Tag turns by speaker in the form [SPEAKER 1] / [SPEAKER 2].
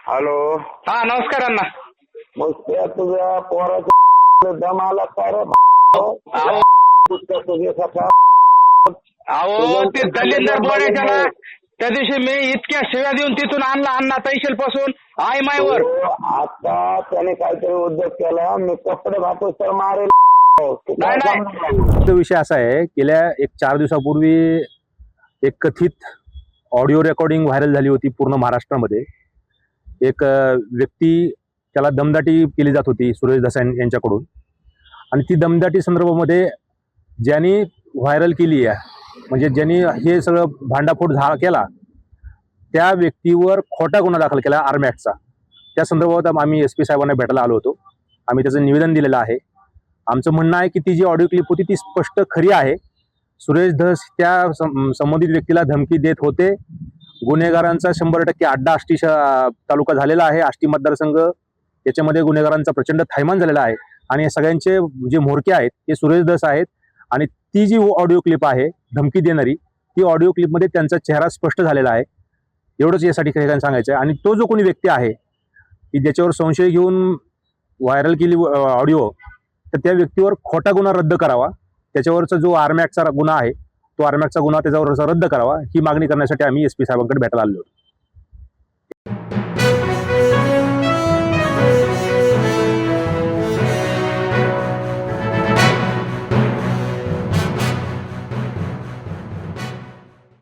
[SPEAKER 1] Hello.
[SPEAKER 2] हा नमस्कार अण्णा.
[SPEAKER 1] मग त्या तुझ्या पोराचा दम आला का रे?
[SPEAKER 2] अहो ते दलिंदर बोलायचं ना, त्या दिवशी मी इतक्या शिव्या देऊन तिथून आणला अण्णा तैशल पासून आई मायवर.
[SPEAKER 1] आता त्याने काहीतरी उद्योग केला, मी कपडे घातोस तर मारेल.
[SPEAKER 2] नाही
[SPEAKER 3] विषय असा आहे, गेल्या 4 दिवसापूर्वी एक कथित ऑडिओ रेकॉर्डिंग व्हायरल झाली होती पूर्ण महाराष्ट्रामध्ये. एक व्यक्ती, त्याला दमदाटी केली जात होती सुरेश धस यांच्याकडून, आणि ती दमदाटी संदर्भामध्ये ज्यांनी व्हायरल केली आहे, म्हणजे ज्यांनी हे सगळं भांडाफोड केला, त्या व्यक्तीवर खोटा गुन्हा दाखल केला आर्म ॲक्टचा. त्या संदर्भात आम्ही SP साहेबांना भेटायला आलो होतो. आम्ही त्याचं निवेदन दिलेलं आहे. आमचं म्हणणं आहे की ती जी ऑडिओ क्लिप होती ती स्पष्ट खरी आहे. सुरेश धस त्या संबंधित व्यक्तीला धमकी देत होते. गुन्हेगारांचा 100% अड्डा आष्टी तालुका झालेला आहे. आष्टी मतदारसंघ याच्यामध्ये गुन्हेगारांचा प्रचंड थैमान झालेला आहे, आणि या सगळ्यांचे जे म्होरके आहेत ते सुरेश धस आहेत. आणि ती जी ऑडिओ क्लिप आहे धमकी देणारी, ती ऑडिओ क्लिपमध्ये त्यांचा चेहरा स्पष्ट झालेला आहे. एवढंच यासाठी काही सांगायचं आहे. आणि तो जो कोणी व्यक्ती आहे की ज्याच्यावर संशय घेऊन व्हायरल केली ऑडिओ, तर त्या व्यक्तीवर खोटा गुन्हा रद्द करावा. त्याच्यावरचा जो आर्म ॲक्टचा गुन्हा आहे, तो आर्म ॲक्टचा गुन्हा त्याच्यावर रद्द करावा, ही मागणी करण्यासाठी आम्ही SP साहेबांकडे भेटायला आलो.